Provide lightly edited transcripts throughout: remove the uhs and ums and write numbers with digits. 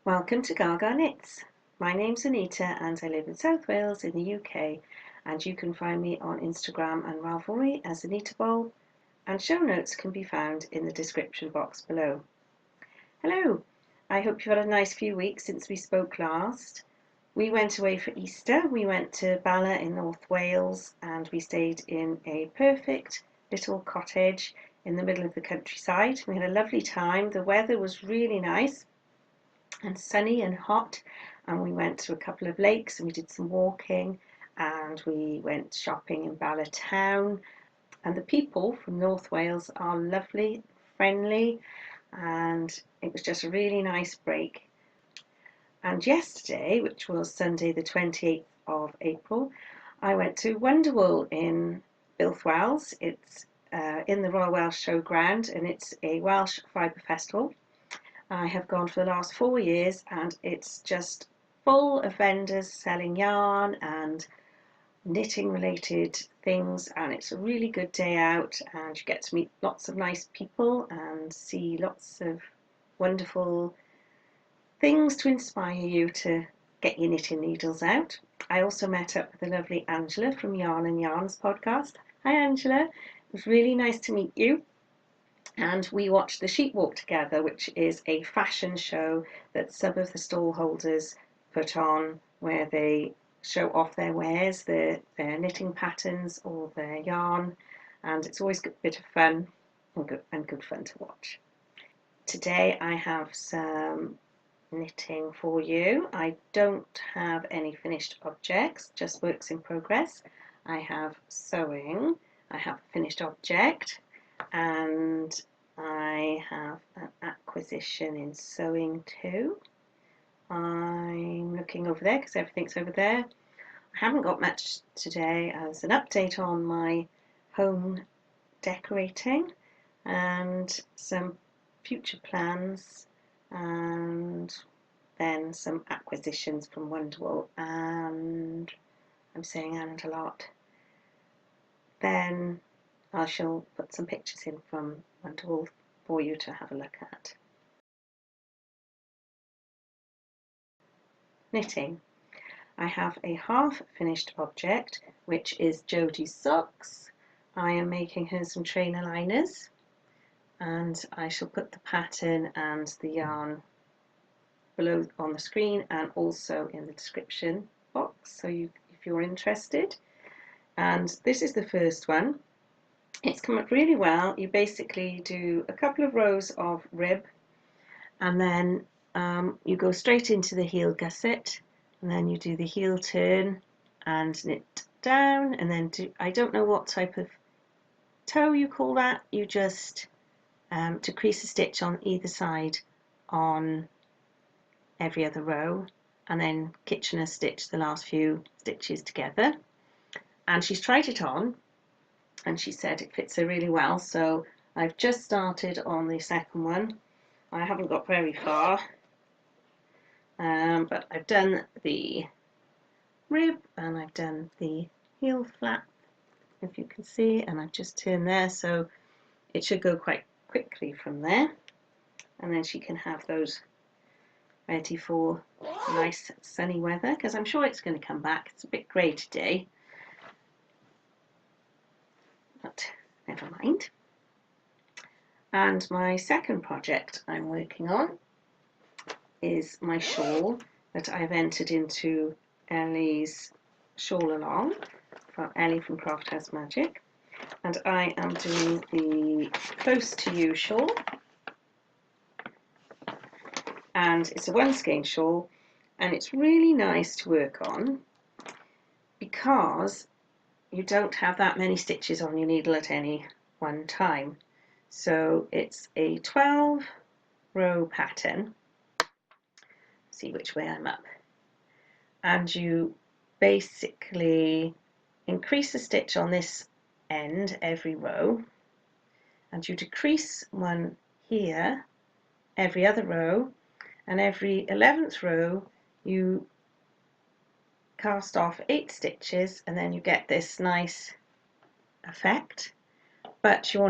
Welcome to Gaga Knits. My name's Anita and I live in South Wales in the UK, and you can find me on Instagram and Ravelry as Anita Bulb, and show notes can be found in the description box below. Hello, I hope you've had a nice few weeks since we spoke last. We went away for Easter. We went to Bala in North Wales and we stayed in a perfect little cottage in the middle of the countryside. We had a lovely time. The weather was really nice and sunny and hot, and we went to a couple of lakes and we did some walking and we went shopping in Bala town, and the people from North Wales are lovely, friendly, and it was just a really nice break. And yesterday, which was Sunday the 28th of April, I went to Wonderwool in Builth Wells. It's in the Royal Welsh Showground, and it's a Welsh fibre festival. I have gone for the last 4 years and it's just full of vendors selling yarn and knitting related things, and it's a really good day out and you get to meet lots of nice people and see lots of wonderful things to inspire you to get your knitting needles out. I also met up with the lovely Angela from Yarn and Yarns podcast. Hi Angela, it was really nice to meet you. And we watched the Sheep Walk together, which is a fashion show that some of the stall holders put on, where they show off their wares, their knitting patterns or their yarn, and it's always a bit of fun and good fun to watch. Today I have some knitting for you. I don't have any finished objects, just works in progress. I have sewing, I have a finished object, and I have an acquisition in sewing too. I'm looking over there because everything's over there. I haven't got much today as an update on my home decorating and some future plans, and then some acquisitions from Wonderwool, and I'm saying and a lot. Then I shall put some pictures in from Wonderwool for you to have a look at. Knitting. I have a half finished object, which is Jodie's socks. I am making her some trainer liners, and I shall put the pattern and the yarn below on the screen and also in the description box, so if you're interested. And this is the first one. It's come up really well. You basically do a couple of rows of rib, and then you go straight into the heel gusset, and then you do the heel turn and knit down, and then I don't know what type of toe you call that. You just decrease a stitch on either side on every other row, and then Kitchener stitch the last few stitches together. And she's tried it on and she said it fits her really well, so I've just started on the second one. I haven't got very far, but I've done the rib and I've done the heel flap, if you can see, and I've just turned there, so it should go quite quickly from there, and then she can have those ready for nice sunny weather, because I'm sure it's going to come back. It's a bit grey today, but never mind. And my second project I'm working on is my shawl that I've entered into Ellie's shawl along from Ellie from Craft House Magic, and I am doing the Close to You shawl, and it's a one skein shawl, and it's really nice to work on because you don't have that many stitches on your needle at any one time. So it's a 12 row pattern. See which way I'm up. And you basically increase a stitch on this end every row, and you decrease one here every other row, and every 11th row you cast off 8 stitches, and then you get this nice effect, but you've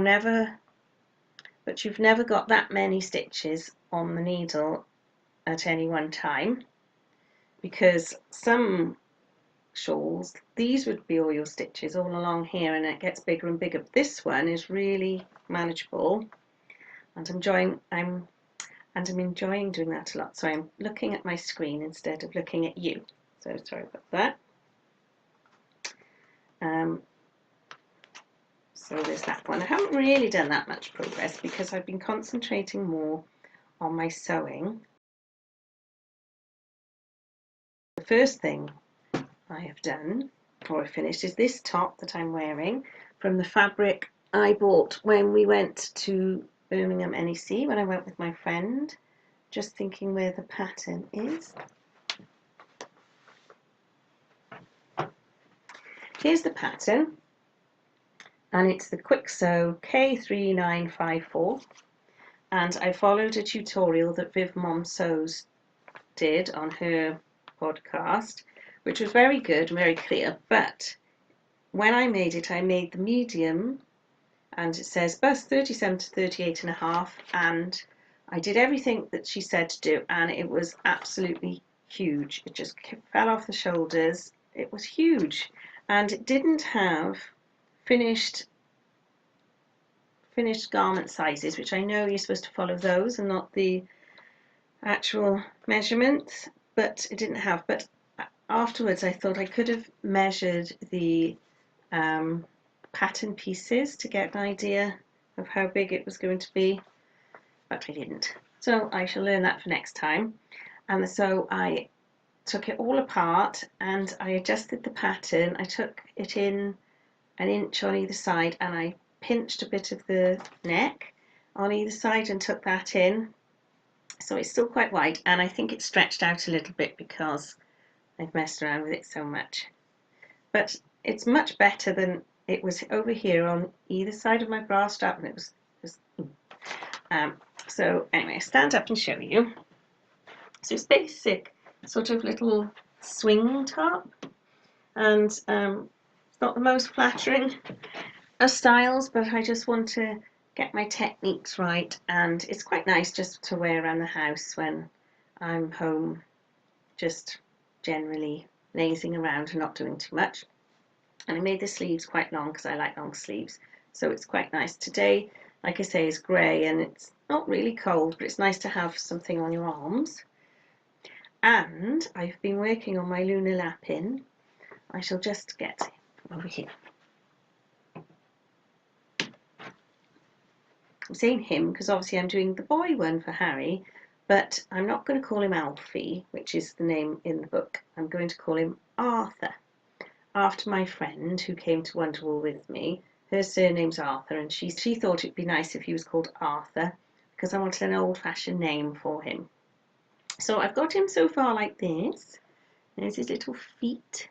never got that many stitches on the needle at any one time, because some shawls, these would be all your stitches all along here, and it gets bigger and bigger. But this one is really manageable, and I'm enjoying doing that a lot. So I'm looking at my screen instead of looking at you. So sorry about that. So there's that one. I haven't really done that much progress because I've been concentrating more on my sewing. The first thing I have done, or I finished, is this top that I'm wearing from the fabric I bought when we went to Birmingham NEC, when I went with my friend. Just thinking where the pattern is. Here's the pattern, and it's the Kwik Sew K3954, and I followed a tutorial that Viv Mom Sews did on her podcast, which was very good and very clear. But when I made it, I made the medium, and it says bust 37 to 38.5, and I did everything that she said to do, and it was absolutely huge. It just fell off the shoulders. It was huge, and it didn't have finished garment sizes, which I know you're supposed to follow those and not the actual measurements, but it didn't have. But afterwards I thought I could have measured the pattern pieces to get an idea of how big it was going to be, but I didn't. So I shall learn that for next time. And so I took it all apart and I adjusted the pattern. I took it in 1 inch on either side, and I pinched a bit of the neck on either side and took that in. So it's still quite wide, and I think it's stretched out a little bit because I've messed around with it so much. But it's much better than it was over here on either side of my bra strap, and it was so anyway, I stand up and show you. So it's basic sort of little swing top, and it's not the most flattering of styles, but I just want to get my techniques right, and it's quite nice just to wear around the house when I'm home, just generally lazing around and not doing too much. And I made the sleeves quite long because I like long sleeves, so it's quite nice. Today, like I say, is grey and it's not really cold, but it's nice to have something on your arms. And I've been working on my lunar Lapin. I shall just get over here. I'm saying him because obviously I'm doing the boy one for Harry, but I'm not going to call him Alfie, which is the name in the book. I'm going to call him Arthur, after my friend who came to Wonderwool with me. Her surname's Arthur, and she thought it'd be nice if he was called Arthur because I wanted an old-fashioned name for him. So I've got him so far like this. There's his little feet.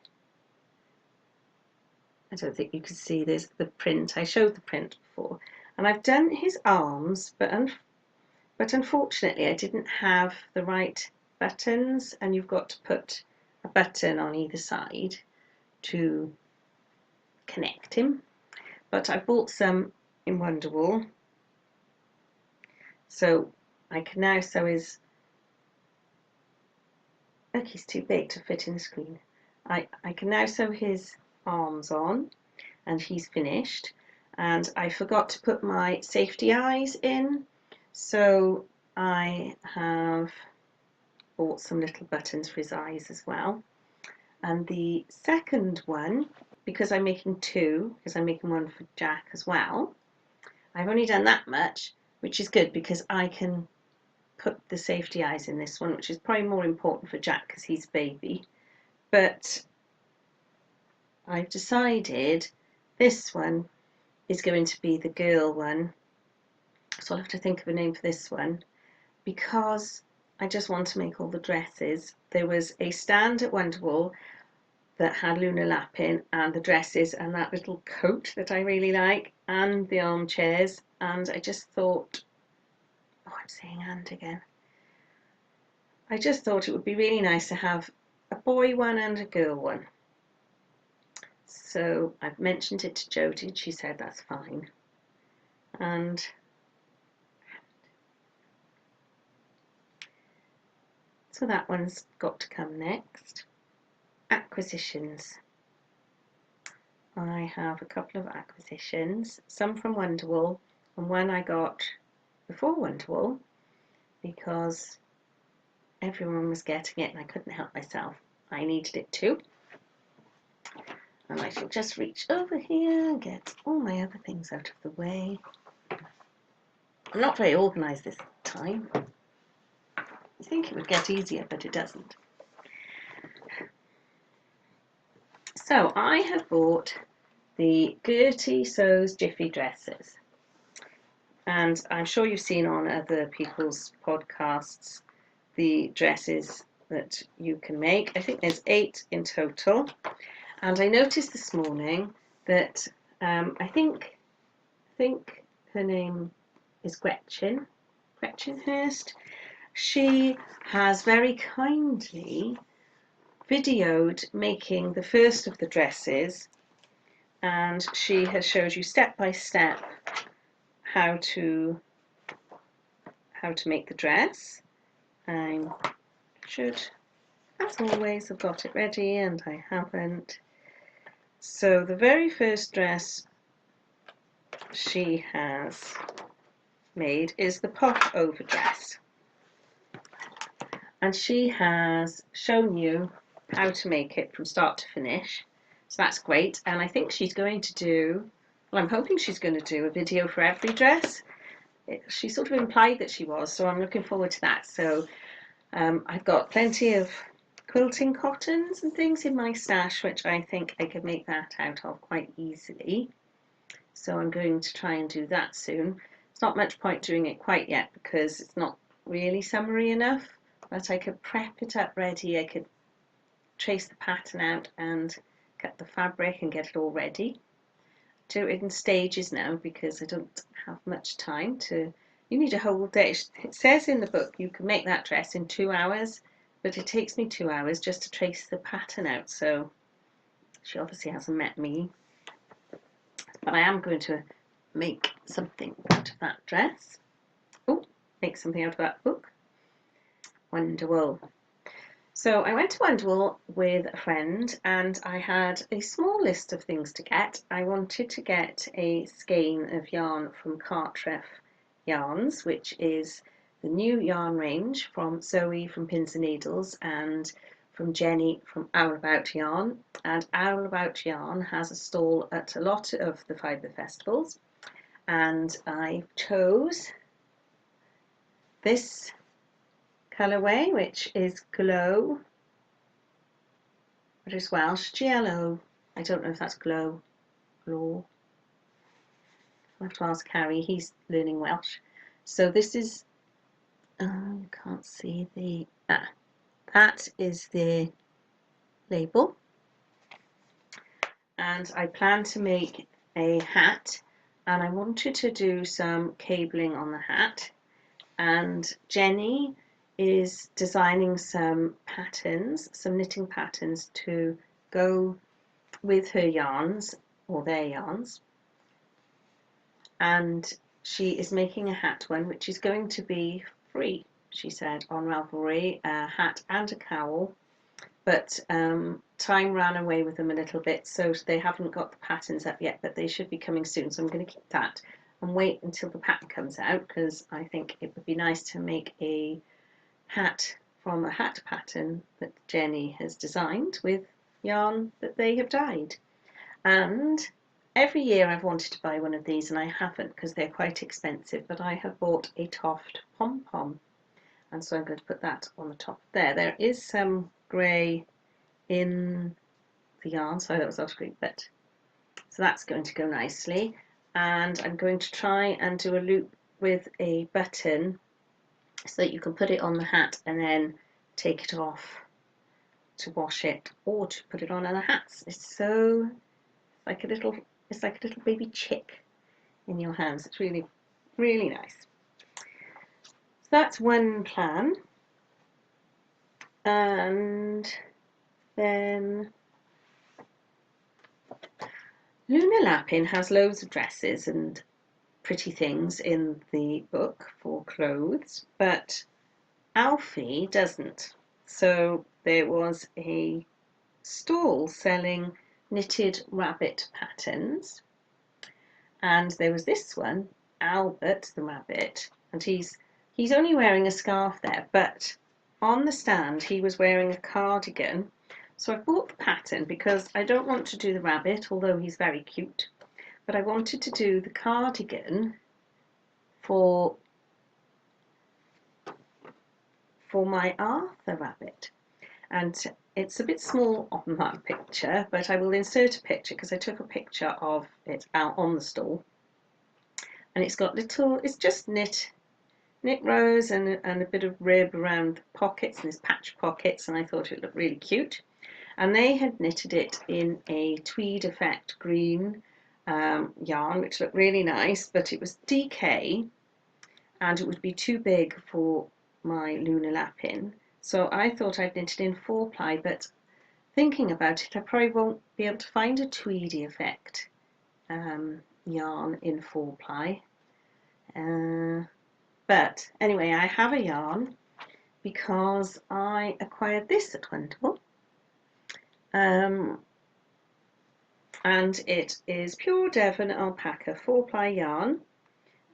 I don't think you can see this, the print. I showed the print before. And I've done his arms, but unfortunately I didn't have the right buttons, and you've got to put a button on either side to connect him. But I bought some in Wonderwool, so I can now sew his... Look, he's too big to fit in the screen. I can now sew his arms on, and he's finished. And I forgot to put my safety eyes in, so I have bought some little buttons for his eyes as well. And the second one, because I'm making two, because I'm making one for Jack as well, I've only done that much, which is good because I can put the safety eyes in this one, which is probably more important for Jack because he's a baby. But I've decided this one is going to be the girl one, so I'll have to think of a name for this one, because I just want to make all the dresses. There was a stand at Wonderwool that had lunar Lapin and the dresses and that little coat that I really like and the armchairs, and I just thought, oh, I'm saying and again, I just thought it would be really nice to have a boy one and a girl one. So I've mentioned it to Jodie and she said that's fine. And So that one's got to come next. Acquisitions. I have a couple of acquisitions, some from Wonderwool and one I got before Wonderwool because everyone was getting it and I couldn't help myself. I needed it too. And I shall just reach over here and get all my other things out of the way. I'm not very organised this time. I think it would get easier, but it doesn't. So I have bought the Gertie Sews Jiffy dresses. And I'm sure you've seen on other people's podcasts the dresses that you can make. I think there's 8 in total. And I noticed this morning that I think her name is Gretchen Hurst. She has very kindly videoed making the first of the dresses, and she has showed you step by step how to make the dress. I should, as always, have got it ready and I haven't. So the very first dress she has made is the pop over dress, and she has shown you how to make it from start to finish, so that's great. And I think she's going to do, well, I'm hoping she's going to do a video for every dress. She sort of implied that she was, so I'm looking forward to that. So I've got plenty of quilting cottons and things in my stash, which I think I could make that out of quite easily. So I'm going to try and do that soon. It's not much point doing it quite yet because it's not really summery enough, but I could prep it up ready. I could trace the pattern out and cut the fabric and get it all ready. Do it in stages now because I don't have much time to. You need a whole day. It says in the book you can make that dress in 2 hours, but it takes me 2 hours just to trace the pattern out, so she obviously hasn't met me. But I am going to make something out of that dress. Oh, make something out of that book. Wonderwool. So I went to Wonderwool with a friend and I had a small list of things to get. I wanted to get a skein of yarn from Cartref Yarns, which is the new yarn range from Zoe from Pins and Needles and from Jenny from Owl About Yarn. And Owl About Yarn has a stall at a lot of the fibre festivals, and I chose this colourway, which is Glow, but it's Welsh, GLO. I don't know if that's Glow. I'll have to ask Harry, he's learning Welsh. So this is, you can't see the, that is the label. And I plan to make a hat, and I wanted to do some cabling on the hat. And Jenny is designing some patterns, some knitting patterns to go with her yarns, or their yarns. And she is making a hat one, which is going to be free, she said, on Ravelry, a hat and a cowl. But time ran away with them a little bit, so they haven't got the patterns up yet, but they should be coming soon. So I'm going to keep that and wait until the pattern comes out, because I think it would be nice to make a hat from a hat pattern that Jenny has designed with yarn that they have dyed. And every year I've wanted to buy one of these and I haven't because they're quite expensive, but I have bought a Toft pom-pom, and so I'm going to put that on the top there. There is some grey in the yarn, so that was off screen, but so that's going to go nicely. And I'm going to try and do a loop with a button so that you can put it on the hat and then take it off to wash it or to put it on other hats. It's like a little baby chick in your hands. It's really, really nice. So that's one plan. And then Luna Lapin has loads of dresses and pretty things in the book for clothes, but Alfie doesn't. So there was a stall selling knitted rabbit patterns, and there was this one, Albert the rabbit, and he's only wearing a scarf there, but on the stand he was wearing a cardigan. So I bought the pattern because I don't want to do the rabbit, although he's very cute, but I wanted to do the cardigan for my Arthur rabbit. And it's a bit small on that picture, but I will insert a picture because I took a picture of it out on the stall. And it's got little, it's just knit rows and a bit of rib around the pockets, and there's patch pockets, and I thought it looked really cute. And they had knitted it in a tweed effect green yarn, which looked really nice, but it was DK and it would be too big for my Lunar Lapin. So I thought I'd knit it in 4-ply, but thinking about it, I probably won't be able to find a tweedy effect yarn in 4-ply. But anyway, I have a yarn because I acquired this at Wonderwool. And it is pure Devon alpaca 4-ply yarn,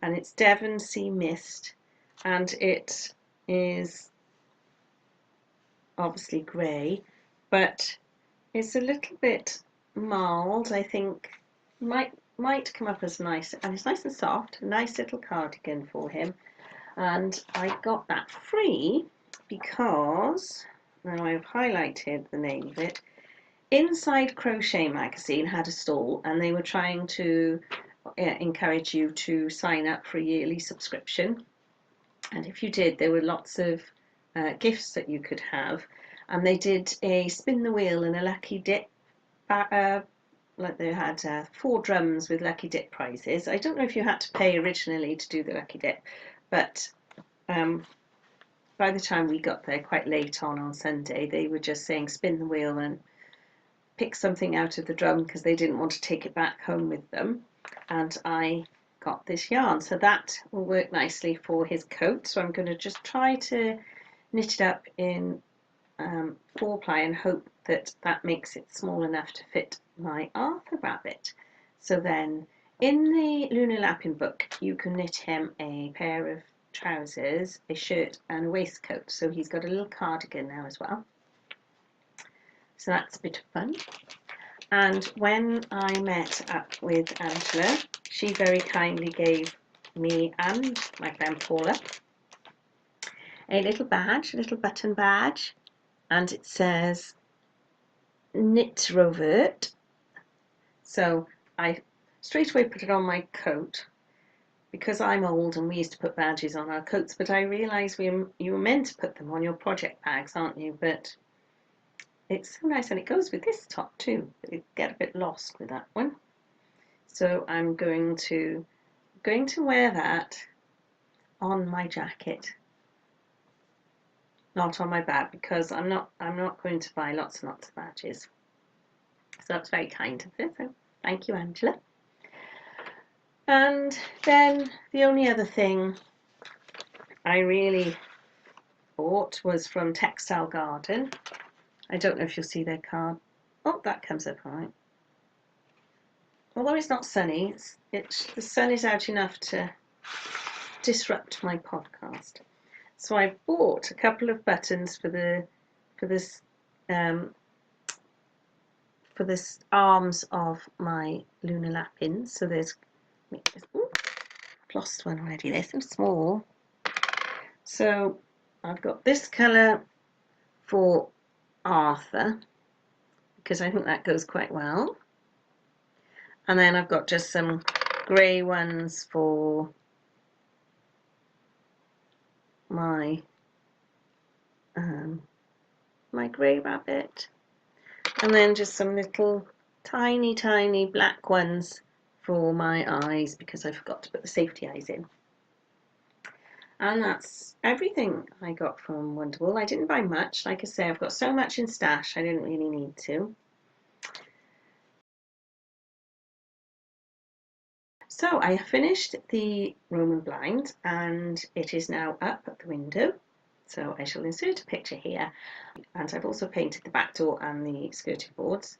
and it's Devon Sea Mist, and it is obviously grey, but it's a little bit marled. I think might come up as nice, and it's nice and soft, a nice little cardigan for him. And I got that free because, now I've highlighted the name of it, Inside Crochet magazine had a stall, and they were trying to encourage you to sign up for a yearly subscription, and if you did, there were lots of gifts that you could have. And they did a spin the wheel and a lucky dip, like they had 4 drums with lucky dip prizes. I don't know if you had to pay originally to do the lucky dip, but by the time we got there quite late on Sunday, they were just saying spin the wheel and pick something out of the drum because they didn't want to take it back home with them. And I got this yarn, so that will work nicely for his coat. So I'm going to just try to knit it up in 4-ply and hope that that makes it small enough to fit my Arthur rabbit. So then in the Lunar Lapin book you can knit him a pair of trousers, a shirt and a waistcoat, so he's got a little cardigan now as well. So that's a bit of fun. And when I met up with Angela, she very kindly gave me and my friend Paula a little badge, a little button badge, and it says Knit Rovert. So I straight away put it on my coat because I'm old and we used to put badges on our coats, but I realised you were meant to put them on your project bags, aren't you? But it's so nice, and it goes with this top too. You get a bit lost with that one. So I'm going to wear that on my jacket, not on my bag, because I'm not going to buy lots and lots of badges. So that's very kind of her. So thank you, Angela. And then the only other thing I really bought was from Textile Garden. I don't know if you'll see their card. Oh, that comes up all right. Although it's not sunny, the sun is out enough to disrupt my podcast. So I've bought a couple of buttons for this arms of my Lunar Lapin. So there's, ooh, I've lost one already. They're so small. So I've got this colour for Arthur because I think that goes quite well. And then I've got just some grey ones for my my grey rabbit, and then just some little tiny black ones for my eyes because I forgot to put the safety eyes in. And that's everything I got from Wonderwool. I didn't buy much. Like I say, I've got so much in stash I didn't really need to. So I finished the Roman blind and it is now up at the window. So I shall insert a picture here, and I've also painted the back door and the skirting boards.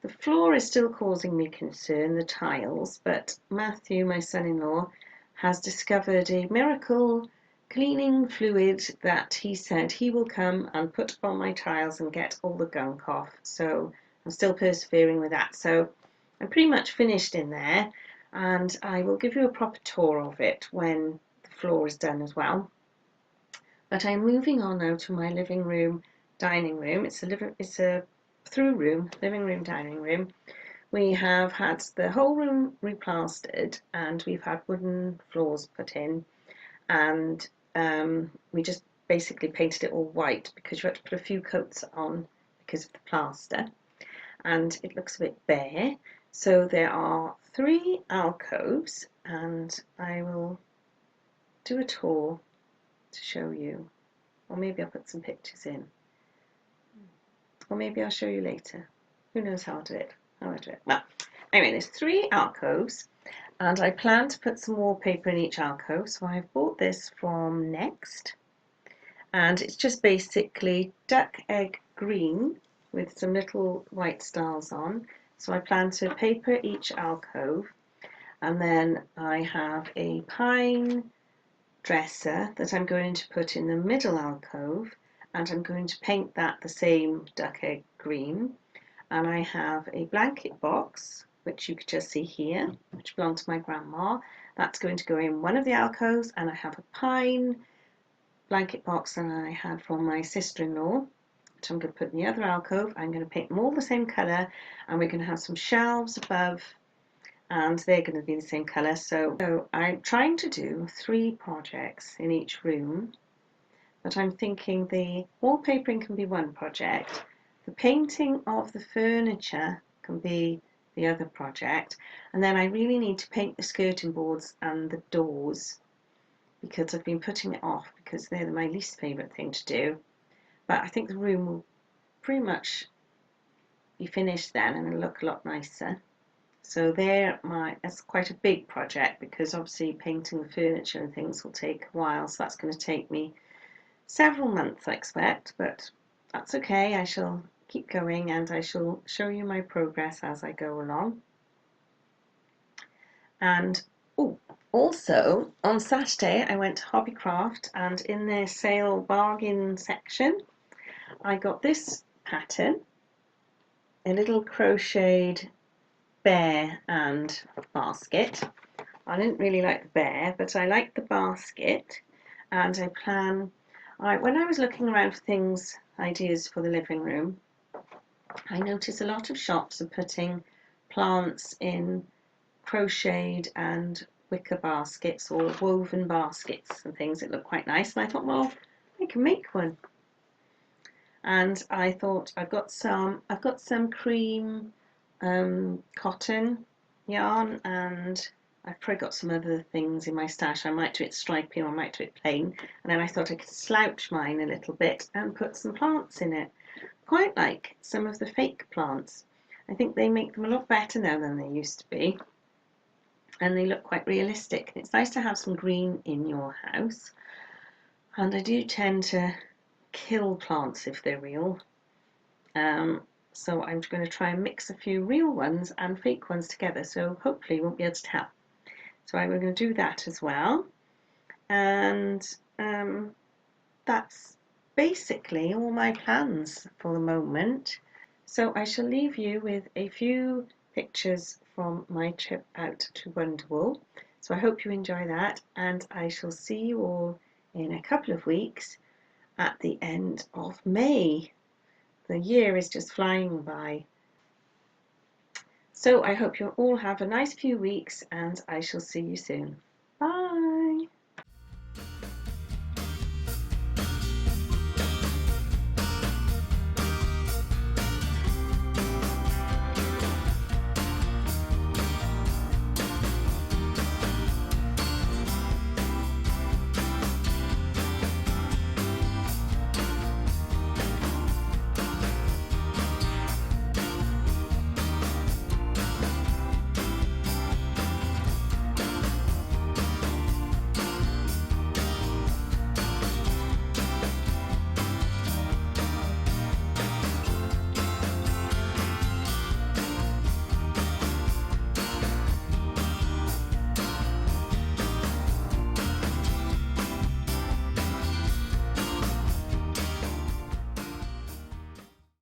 The floor is still causing me concern, the tiles, but Matthew, my son-in-law, has discovered a miracle cleaning fluid that he said he will come and put on my tiles and get all the gunk off. So I'm still persevering with that. So I'm pretty much finished in there, and I will give you a proper tour of it when the floor is done as well. But I'm moving on now to my living room, dining room. It's a through room, living room, dining room. We have had the whole room replastered, and we've had wooden floors put in, and we just basically painted it all white because you had to put a few coats on because of the plaster, and it looks a bit bare. So there are 3 alcoves, and I will do a tour to show you, or maybe I'll put some pictures in, or maybe I'll show you later. Who knows how I'll do it? Well, anyway, there's 3 alcoves, and I plan to put some wallpaper in each alcove. So I've bought this from Next, and it's just basically duck egg green with some little white stars on. So I plan to paper each alcove, and then I have a pine dresser that I'm going to put in the middle alcove, and I'm going to paint that the same duck egg green. And I have a blanket box, which you could just see here, which belonged to my grandma. That's going to go in one of the alcoves, and I have a pine blanket box that I had from my sister-in-law, which I'm going to put in the other alcove. I'm going to paint them all the same colour, and we're going to have some shelves above, and they're going to be the same colour. So I'm trying to do 3 projects in each room, but I'm thinking the wallpapering can be one project, the painting of the furniture can be the other project, and then I really need to paint the skirting boards and the doors because I've been putting it off because they're my least favourite thing to do. But I think the room will pretty much be finished then, and it'll look a lot nicer. So that's quite a big project because obviously painting the furniture and things will take a while, so that's going to take me several months, I expect, but that's okay. I shall keep going, and I shall show you my progress as I go along. And also on Saturday I went to Hobbycraft, and in their sale bargain section I got this pattern, a little crocheted bear and basket. I didn't really like the bear, but I liked the basket, and when I was looking around for things, ideas for the living room, I noticed a lot of shops are putting plants in crocheted and wicker baskets or woven baskets and things that look quite nice, and I thought, well, I can make one. And I thought I've got some cream cotton yarn, and I've probably got some other things in my stash. I might do it stripy or I might do it plain, and then I thought I could slouch mine a little bit and put some plants in it. Quite like some of the fake plants. I think they make them a lot better now than they used to be, and they look quite realistic. And it's nice to have some green in your house, and I do tend to kill plants if they're real. So I'm going to try and mix a few real ones and fake ones together, so hopefully you won't be able to tell. So I'm going to do that as well, and that's basically all my plans for the moment. So I shall leave you with a few pictures from my trip out to Wonderwool. So I hope you enjoy that, and I shall see you all in a couple of weeks at the end of May. The year is just flying by. So I hope you all have a nice few weeks, and I shall see you soon.